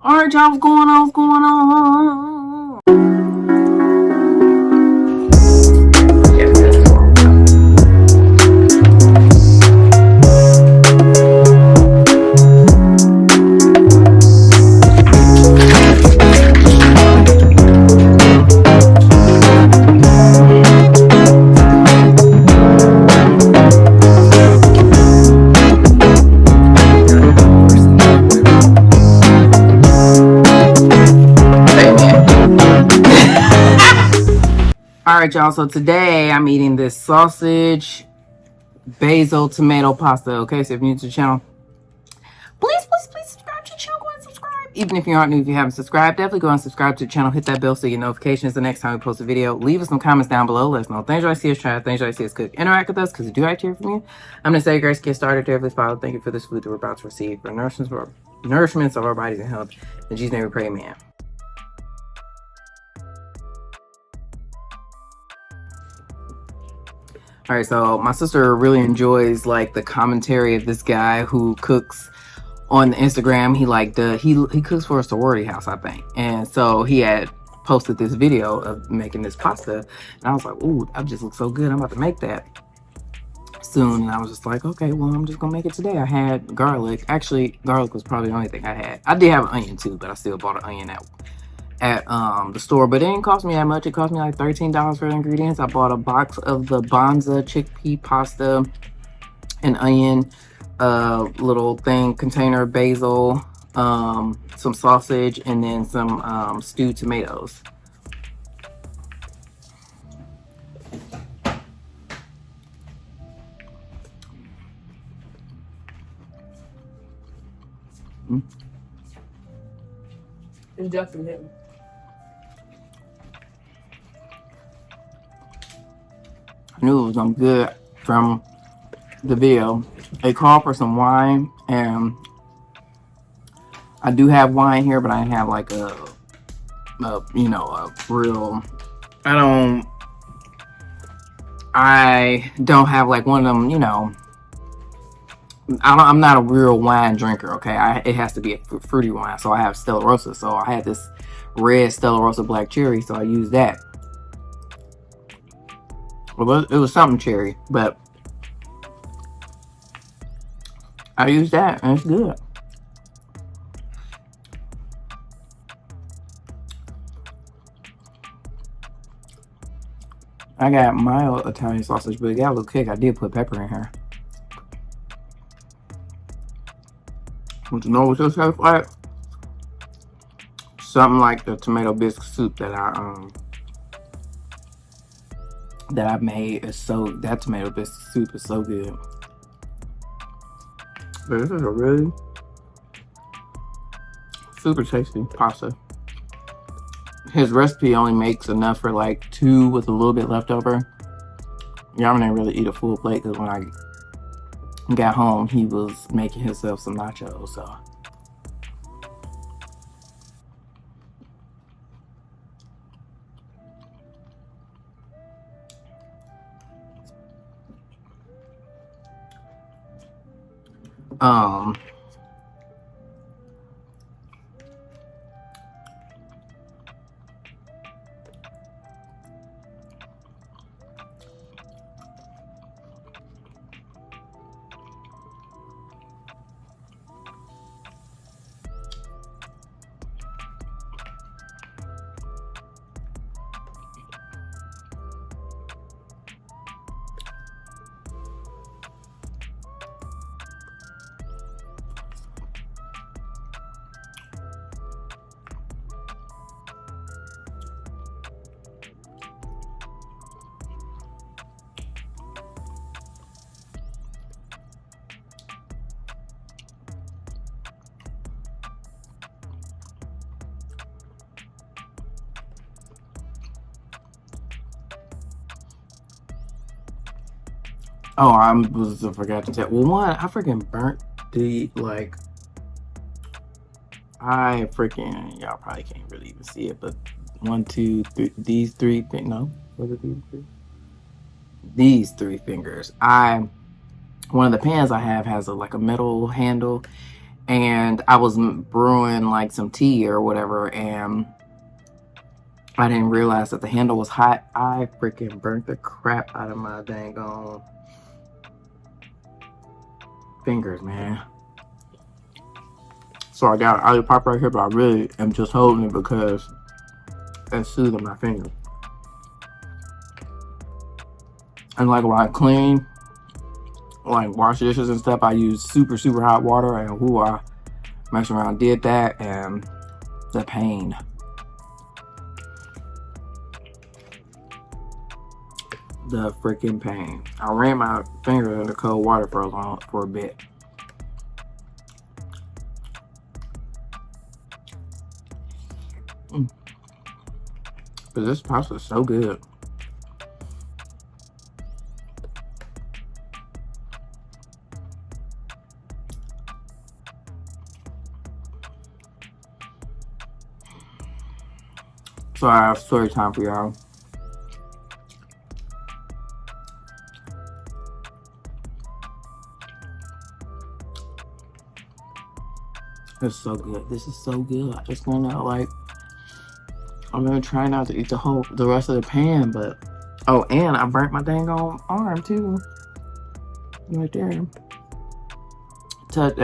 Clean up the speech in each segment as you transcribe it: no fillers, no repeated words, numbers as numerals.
All right, y'all, what's going on? What's going on? All right, y'all. So today I'm eating this sausage, basil, tomato pasta. Okay, so if you're new to the channel, please subscribe to the channel. Go ahead and subscribe. Even if you aren't new, if you haven't subscribed, definitely go and subscribe to the channel. Hit that bell so you get notifications the next time we post a video. Leave us some comments down below. Let us know things you like to see us try, things you like to see us cook. Interact with us because we do like to hear from you. I'm going to say grace, get started there. Please follow. Thank you for this food that we're about to receive for nourishment of our bodies and health. In Jesus' name we pray, amen. All right, so my sister really enjoys like the commentary of this guy who cooks on the Instagram. He cooks for a sorority house, I think, and so he had posted this video of making this pasta, and I was like, "Ooh, that just looks so good! I'm about to make that soon." And I was just like, "Okay, well, I'm just gonna make it today." I had garlic. Actually, garlic was probably the only thing I had. I did have an onion too, but I still bought an onion at the store, but it didn't cost me that much. It cost me like $13 for the ingredients. I bought a box of the Bonza chickpea pasta, an onion, little thing container of basil, some sausage, and then some stewed tomatoes. It's definitely him. I knew it was gonna be good from the video. They called for some wine, and I do have wine here, but I have like a real. I don't have like one of them. I'm not a real wine drinker. Okay, it has to be a fruity wine. So I have Stella Rosa. So I had this red Stella Rosa black cherry, so I used that. Well, it was something cherry, but I used that, and it's good. I got mild Italian sausage, but it got a little kick. I did put pepper in here. Want to know what this tastes like? Something like the tomato bisque soup that I made. That tomato bisque soup is so good. But this is a really super tasty pasta. His recipe only makes enough for like 2 with a little bit left over. Y'all didn't really eat a full plate because when I got home, he was making himself some nachos. So. Oh, I forgot to tell. Well, one, I freaking burnt the y'all probably can't really even see it, but 1, 2, 3, these 3 no, was it these 3? These 3 fingers. One of the pans I have has a metal handle, and I was brewing like some tea or whatever, and I didn't realize that the handle was hot. I freaking burnt the crap out of my dang on fingers, man. So I got an ollie pop right here, but I really am just holding it because it's soothing my fingers. And like when I clean, like wash dishes and stuff, I use super hot water, and whoo, I messed around, did that, and the pain. The freaking pain. I ran my fingers in the cold water for a bit. But this pasta is so good. So I have story time for y'all. It's so good. This is so good. I just wanna like, I'm gonna try not to eat the rest of the pan, but oh, and I burnt my dang on arm too. Right there.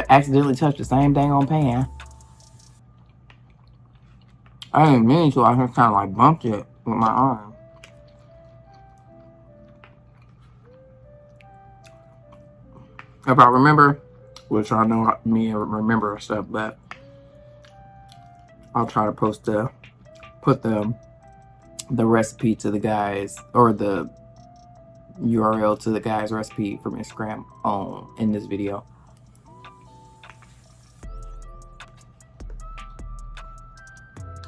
Accidentally touched the same dang on pan. I didn't mean to. I just kind of like bumped it with my arm. If I remember, which I know me remember stuff, but I'll try to put the recipe to the guys, or the URL to the guy's recipe from Instagram in this video.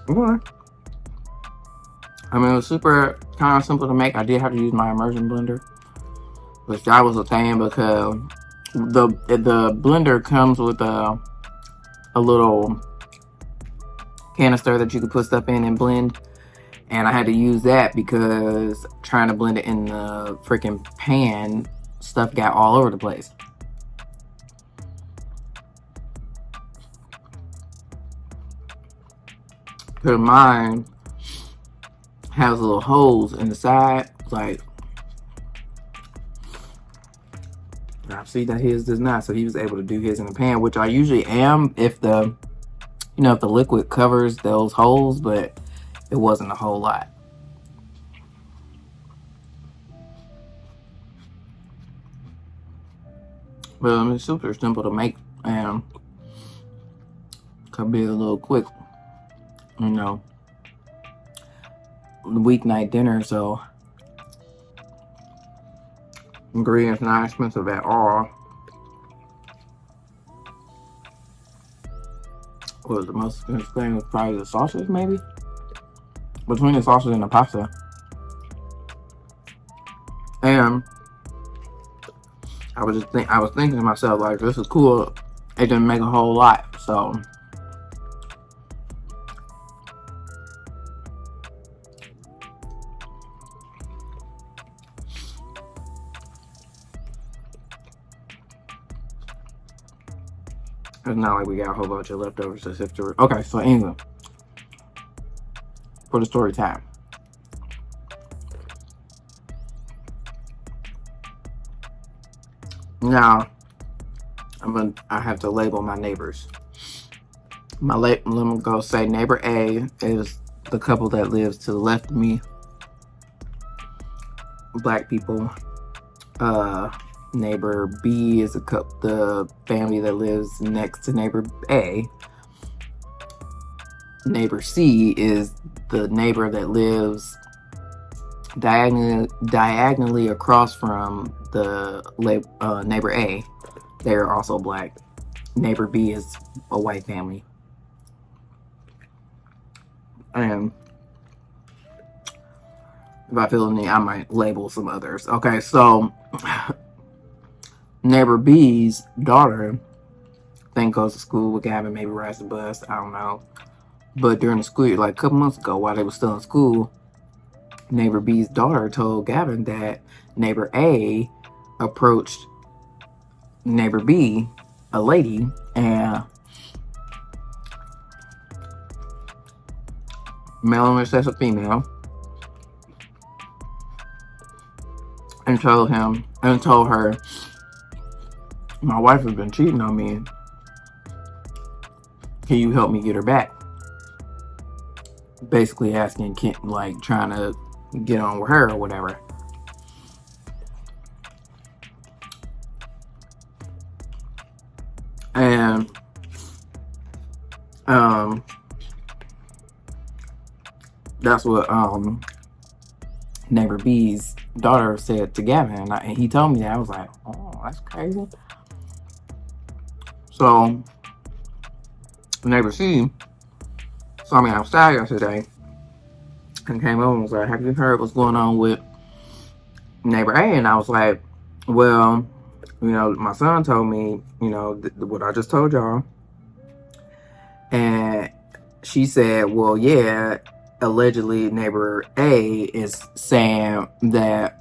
Okay. I mean, it was super kind of simple to make. I did have to use my immersion blender, which that was a thing because the blender comes with a little canister that you could put stuff in and blend, and I had to use that because trying to blend it in the freaking pan, stuff got all over the place. Because mine has little holes in the side, like, I see that his does not, so he was able to do his in the pan, which I usually am if the liquid covers those holes, but it wasn't a whole lot. But it's super simple to make and could be a little quick, weeknight dinner, so ingredients not expensive at all. What was the most expensive thing? Was probably the sausage, maybe? Between the sausage and the pasta. And I was thinking to myself, like, this is cool. It didn't make a whole lot, so it's not like we got a whole bunch of leftovers to sift through. Okay, so anyway, for the story time. Now, I have to label my neighbors. Let me go say neighbor A is the couple that lives to the left of me. Black people. Neighbor B is the family that lives next to neighbor A. Neighbor C is the neighbor that lives diagonally across from the neighbor A. They're also black. Neighbor B is a white family. And if I feel the need, I might label some others. Okay, so neighbor B's daughter, I think, goes to school with Gavin, maybe rides the bus, I don't know. But during the school year, like a couple months ago, while they were still in school, neighbor B's daughter told Gavin that neighbor A approached neighbor B, a lady, and male in excess of female, and told her, my wife has been cheating on me. Can you help me get her back? Basically asking, like trying to get on with her or whatever. And that's what neighbor B's daughter said to Gavin, and he told me that. I was like, oh, that's crazy. So neighbor C saw me outside yesterday and came over and was like, have you heard what's going on with neighbor A? And I was like, well, my son told me, what I just told y'all. And she said, well, yeah, allegedly neighbor A is saying that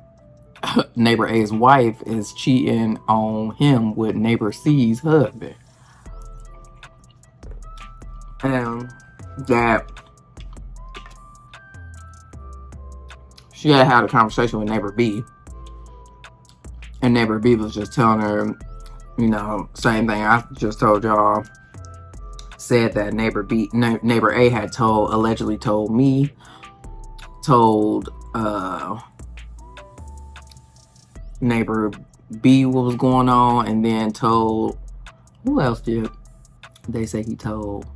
neighbor A's wife is cheating on him with neighbor C's husband. And that she had a conversation with neighbor B. And neighbor B was just telling her, same thing I just told y'all. Said that neighbor A had allegedly told me, told neighbor B what was going on, and then told, who else did they say he told?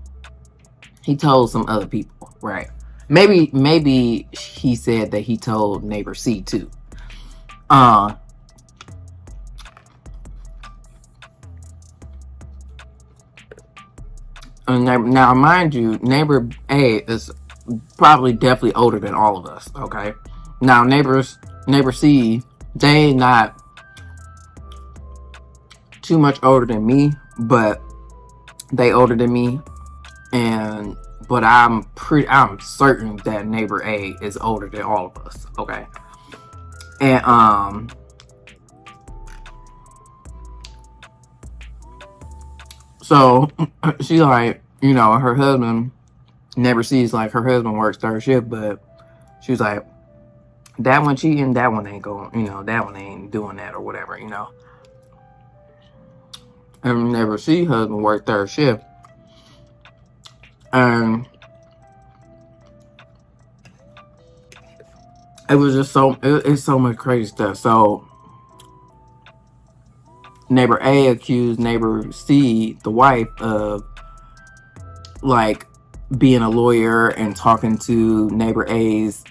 He told some other people, right? Maybe he said that he told neighbor C too. Now, mind you, neighbor A is probably definitely older than all of us. Okay. Now, neighbor C, they not too much older than me, but they older than me, but I'm certain that neighbor A is older than all of us. Okay. And so she like, her husband, neighbor C's like, her husband works third shift, but she was like, that one cheating, that one ain't going, that one ain't doing that or whatever, And neighbor C's husband worked third shift. And it was just it's so much crazy stuff. So neighbor A accused neighbor C, the wife, of like being a lawyer and talking to neighbor A's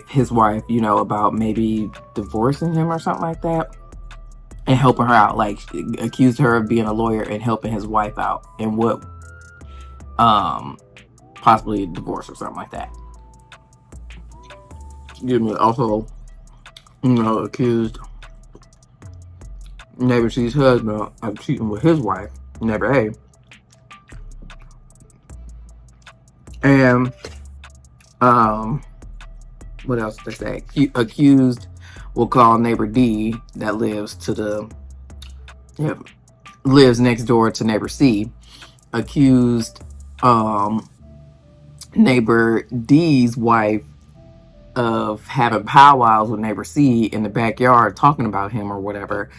his wife, about maybe divorcing him or something like that, and helping her out. Like, accused her of being a lawyer and helping his wife out and what possibly divorce or something like that. Excuse me. Also, accused neighbor C's husband of cheating with his wife, neighbor A. And what else did they say? Accused will call neighbor D that lives next door to neighbor C. Accused neighbor D's wife of having powwows with neighbor C in the backyard, talking about him or whatever.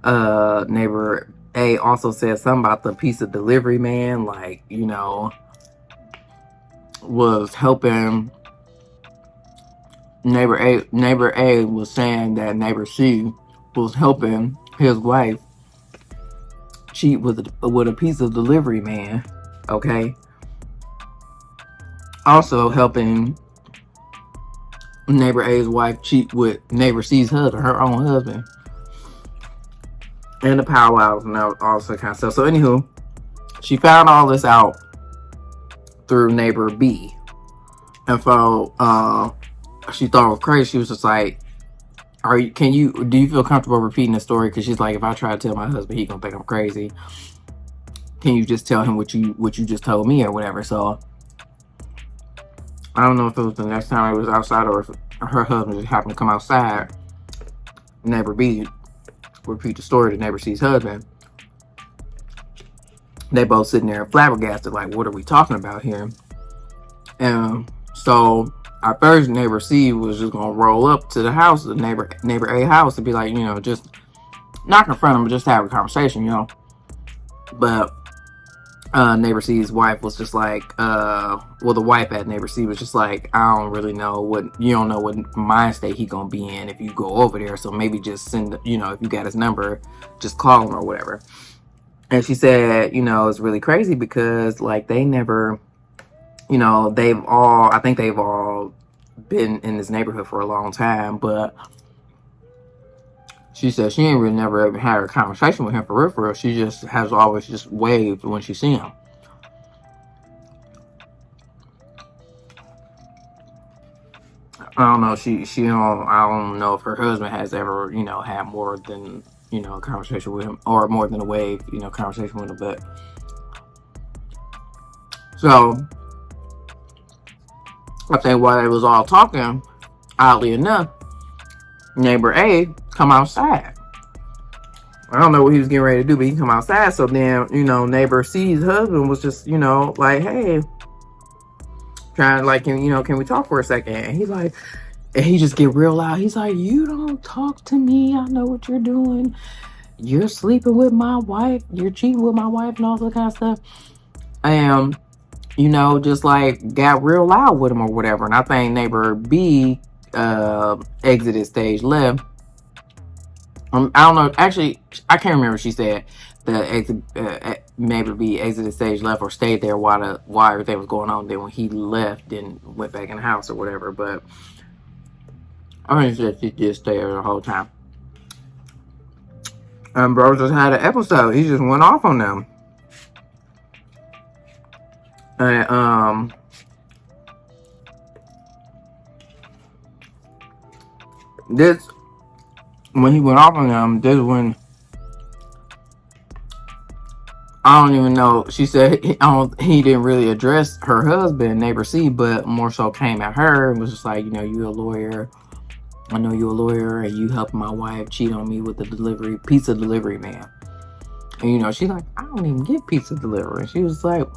Neighbor A also said something about the pizza delivery man, like, was helping neighbor A. Neighbor A was saying that neighbor C was helping his wife cheat with a pizza delivery man. Okay. Also helping neighbor A's wife cheat with neighbor C's husband, her own husband, and the powwows and all that kind of stuff. So anywho, she found all this out through neighbor B, and so she thought it was crazy. She was just like, do you feel comfortable repeating the story? Because she's like, if I try to tell my husband, he gonna think I'm crazy. Can you just tell him what you just told me or whatever? So I don't know if it was the next time I was outside or if her husband just happened to come outside. Neighbor B repeat the story to neighbor C's husband. They both sitting there flabbergasted, like, what are we talking about here? And so our first neighbor C was just gonna roll up to the house, the neighbor A house, and be like, just not confront him, but just have a conversation. But neighbor C's wife was just like, the wife at neighbor C was just like, I don't really know you don't know what mind state he gonna be in if you go over there. So maybe just send, if you got his number, just call him or whatever. And she said, it's really crazy because like they never, I think they've all been in this neighborhood for a long time, but she said she ain't really never ever had a conversation with him for real, for real. She just has always just waved when she see him. I don't know. I don't know if her husband has ever, had more than, a conversation with him or more than a wave, conversation with him. But so I think while they was all talking, oddly enough, neighbor A come outside. I don't know what he was getting ready to do, but he come outside. So then, neighbor C's husband was just, like, hey, trying to like, can we talk for a second? And he's like, and he just get real loud. He's like, you don't talk to me. I know what you're doing. You're sleeping with my wife. You're cheating with my wife and all that kind of stuff. And, just like got real loud with him or whatever. And I think neighbor B exited stage left. I don't know. Actually, I can't remember. She said the neighbor B exited stage left or stayed there while everything was going on. Then when he left, then went back in the house or whatever. But I mean, she just stayed there the whole time. And bro just had an episode. He just went off on them. And this when he went off on them, this when I don't even know. She said he didn't really address her husband, neighbor C, but more so came at her and was just like, you a lawyer. I know you're a lawyer and you helped my wife cheat on me with the pizza delivery man. And she's like, I don't even get pizza delivery. And she was like,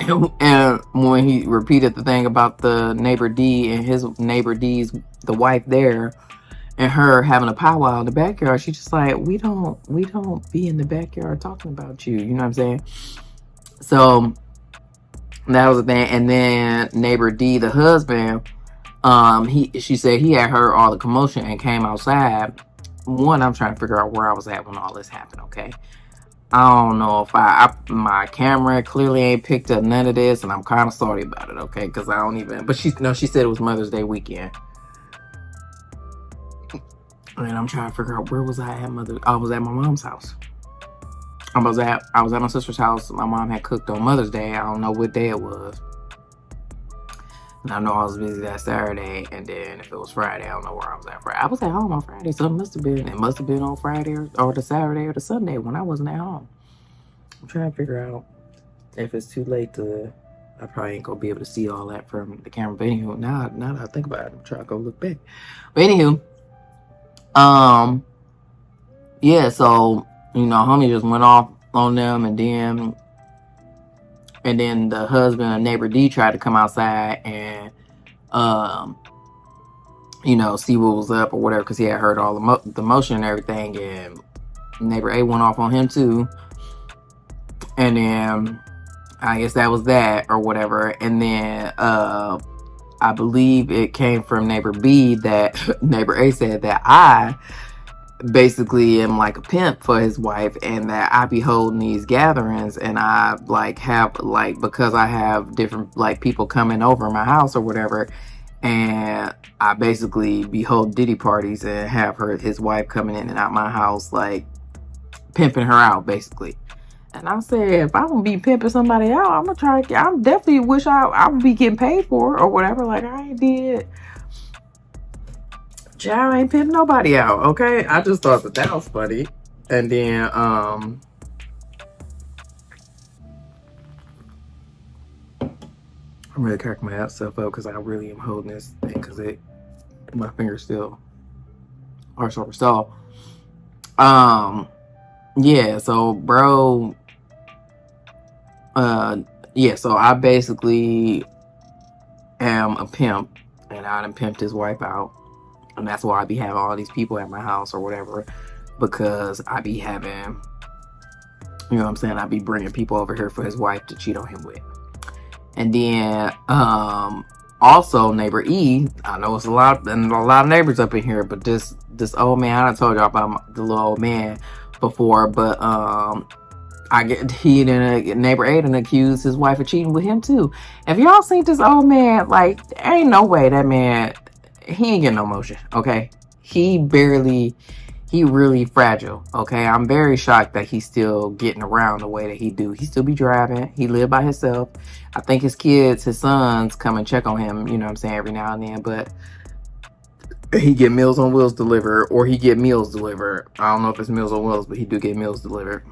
and when he repeated the thing about the neighbor D and his neighbor D's the wife there and her having a powwow in the backyard, she's just like, we don't be in the backyard talking about you. You know what I'm saying? So that was the thing. And then neighbor D, the husband, she said he had heard all the commotion and came outside. One, I'm trying to figure out where I was at when all this happened. Okay, I don't know if my camera clearly ain't picked up none of this, and I'm kind of sorry about it. Okay, because I don't even. But she said it was Mother's Day weekend, and I'm trying to figure out where was I at. I was at my mom's house. I was at my sister's house. My mom had cooked on Mother's Day. I don't know what day it was. And I know I was busy that Saturday, and then if it was Friday, I don't know where I was at Friday. I was at home on Friday, so it must have been on Friday or the Saturday or the Sunday when I wasn't at home. I'm trying to figure out if it's too late to. I probably ain't gonna be able to see all that from the camera. But anywho, now that I think about it, I'm trying to go look back. But anywho, yeah. So homie just went off on them, and then the husband of neighbor D tried to come outside and see what was up or whatever, because he had heard all the motion and everything, and neighbor A went off on him too. And then I guess that was that or whatever. And then I believe it came from neighbor B that neighbor A said that I basically am like a pimp for his wife, and that I be holding these gatherings, and I because I have different people coming over my house or whatever, and I basically be holding Diddy parties and have his wife coming in and out my house pimping her out basically. And I said, if I don't be pimping somebody out, I'm definitely wish I would be getting paid for it or whatever. Like I ain't did. Child ain't pimping nobody out, okay? I just thought that was funny. And then I'm really cracking myself up because I really am holding this thing because my fingers still are sore. So yeah, so bro, yeah, so I basically am a pimp and I done pimped his wife out. And that's why I be having all these people at my house or whatever, because I be having, you know what I'm saying, I be bringing people over here for his wife to cheat on him with. And then also neighbor E, I know it's a lot of neighbors up in here, but this old man, I done told y'all about the little old man before, but I get he and neighbor Aiden accused his wife of cheating with him too. Have y'all seen this old man? Like, there ain't no way that man, he ain't getting no motion. Okay, he really fragile. Okay, I'm very shocked that he's still getting around the way that he do. He still be driving. He live by himself. I think his sons come and check on him. You know what I'm saying, every now and then, but he get Meals on Wheels delivered, or he get meals delivered. I don't know if it's Meals on Wheels, but he do get meals delivered.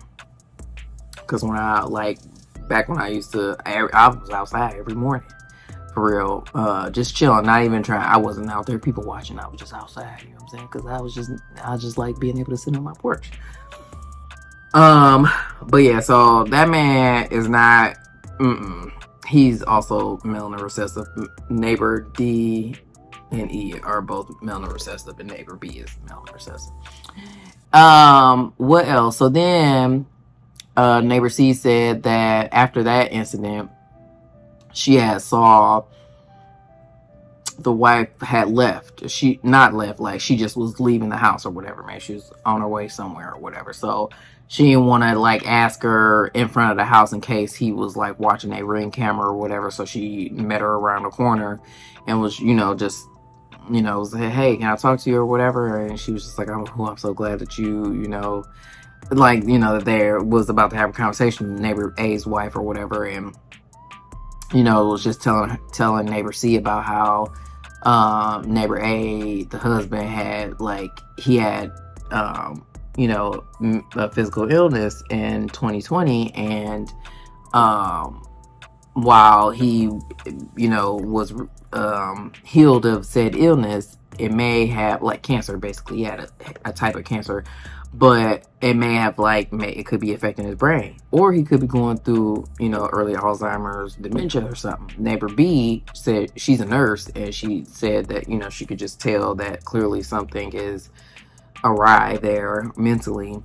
Because back when I used to, I was outside every morning, for real, just chilling, not even trying. I wasn't out there people watching. I was just outside. You know what I'm saying? Because I just like being able to sit on my porch. But yeah, so that man is not. He's also melanin recessive. Neighbor D and E are both melanin recessive, and neighbor B is melanin recessive. What else? So then neighbor C said that after that incident, she had saw the wife had left. She not left, like she just was leaving the house or whatever, man. She was on her way somewhere or whatever. So she didn't want to like ask her in front of the house in case he was like watching a Ring camera or whatever. So she met her around the corner and was, just say, hey, can I talk to you or whatever? And she was just like, I'm so glad that that there was about to have a conversation with neighbor A's wife or whatever, and was just telling neighbor C about how neighbor A, the husband, had a physical illness in 2020, and while he was healed of said illness, it may have cancer. Basically, he had a type of cancer, but it may have it could be affecting his brain, or he could be going through early Alzheimer's, dementia, or something. Neighbor B said, she's a nurse, and she said that she could just tell that clearly something is awry there mentally.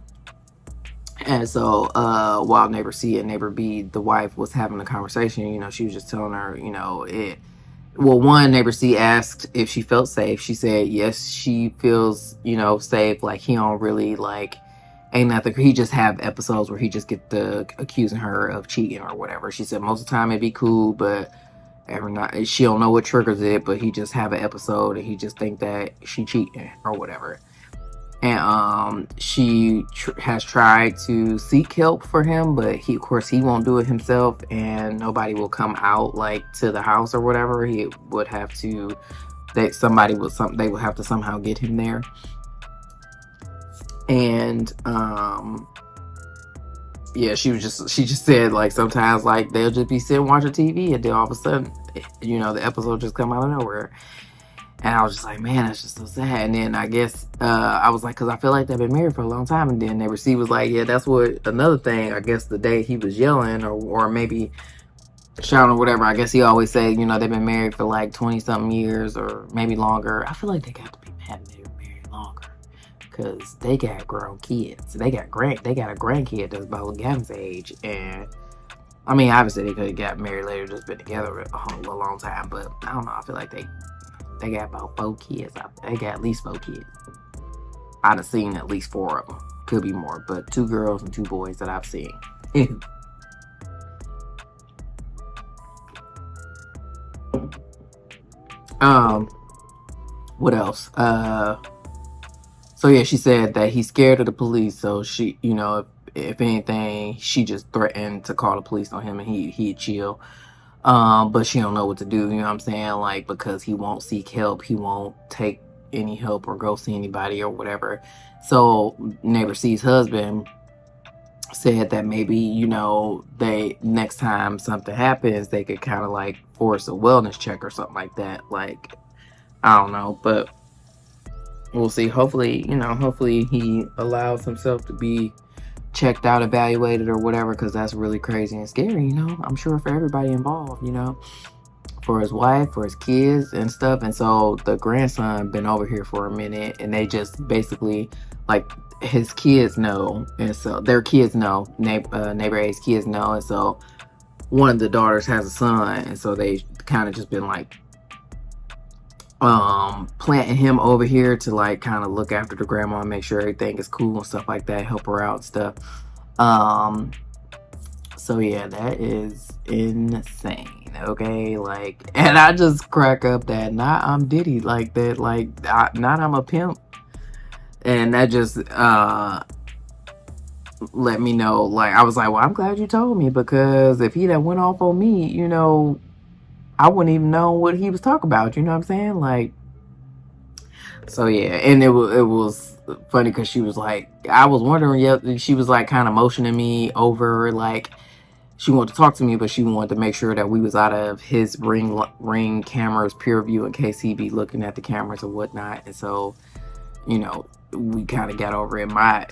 And so while neighbor C and neighbor B, the wife, was having a conversation, she was just telling her, neighbor C asked if she felt safe. She said yes, she feels safe. Like, he don't really ain't nothing. He just have episodes where he just get to accusing her of cheating or whatever. She said most of the time it'd be cool, but every night she don't know what triggers it, but he just have an episode and he just think that she cheating or whatever. And she has tried to seek help for him, but he won't do it himself, and nobody will come out to the house or whatever. He would have to they would have to somehow get him there. And yeah, she just said sometimes they'll just be sitting watching TV, and then all of a sudden the episode just come out of nowhere. And I was just like, man, that's just so sad. And then I guess I was like, because I feel like they've been married for a long time. And then neighbor C was like, yeah, that's what another thing. I guess the day he was yelling or maybe shouting or whatever, I guess he always say, they've been married for 20 something years or maybe longer. I feel like they got to be married longer because they got grown kids. They got a grandkid that's about Gavin's age. And I mean, obviously they could have got married later, just been together a long time. But I don't know. I feel like they got about 4 kids. They got at least 4 kids. I'd have seen at least 4 of them. Could be more, but 2 girls and 2 boys that I've seen. What else? So yeah, she said that he's scared of the police. So she, if anything, she just threatened to call the police on him, and he'd chill. But she don't know what to do, what I'm saying? Because he won't seek help, he won't take any help or go see anybody or whatever. So neighbor C's husband said that maybe, they next time something happens, they could kind of force a wellness check or something like that. I don't know, but we'll see. Hopefully he allows himself to be checked out, evaluated or whatever, because that's really crazy and scary, I'm sure, for everybody involved, for his wife, for his kids and stuff. And so the grandson been over here for a minute, and they just basically like his kids know, and so their kids know, neighbor A's kids know, and so one of the daughters has a son, and so they kind of just been like planting him over here to like kind of look after the grandma and make sure everything is cool and stuff like that, help her out and stuff. So yeah, that is insane. Okay, like, and I just crack up that not I'm Diddy like that, like not I'm a pimp, and that just let me know. Like, I was like, well, I'm glad you told me, because if he that went off on me, you know, I wouldn't even know what he was talking about. You know what I'm saying? Like, so yeah, and it was funny because she was like, I was wondering, yeah, she was like kind of motioning me over, like she wanted to talk to me, but she wanted to make sure that we was out of his ring cameras peer view in case he be looking at the cameras or whatnot. And so, you know, we kind of got over in my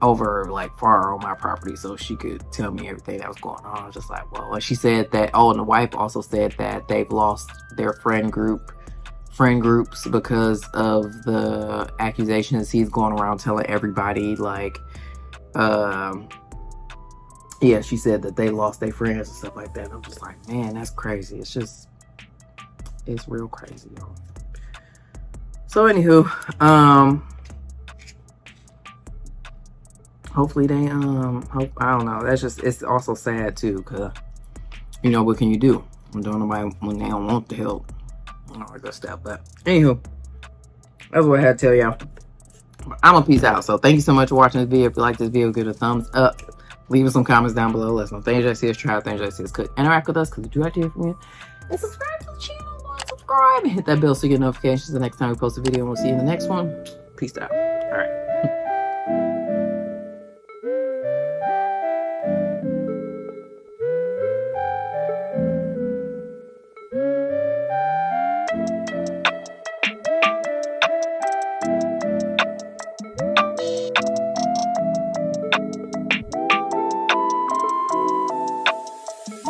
over like far on my property, so she could tell me everything that was going on. I was just like, well, and she said that, oh, and the wife also said that they've lost their friend groups because of the accusations he's going around telling everybody, like yeah, she said that they lost their friends and stuff like that. And I'm just like, man, that's crazy. It's real crazy, y'all. So anywho, hopefully they hope, I don't know, that's just, it's also sad too, because you know, what can you do when they don't want the help and all that good stuff. But anywho, that's what I had to tell y'all. I'm gonna peace out. So thank you so much for watching this video. If you like this video, give it a thumbs up, leave us some comments down below, let us know things you see us try, things you see us cook, interact with us, because we do like to hear from you, and subscribe to the channel, subscribe and hit that bell so you get notifications the next time we post a video, and we'll see you in the next one. Peace out. All right.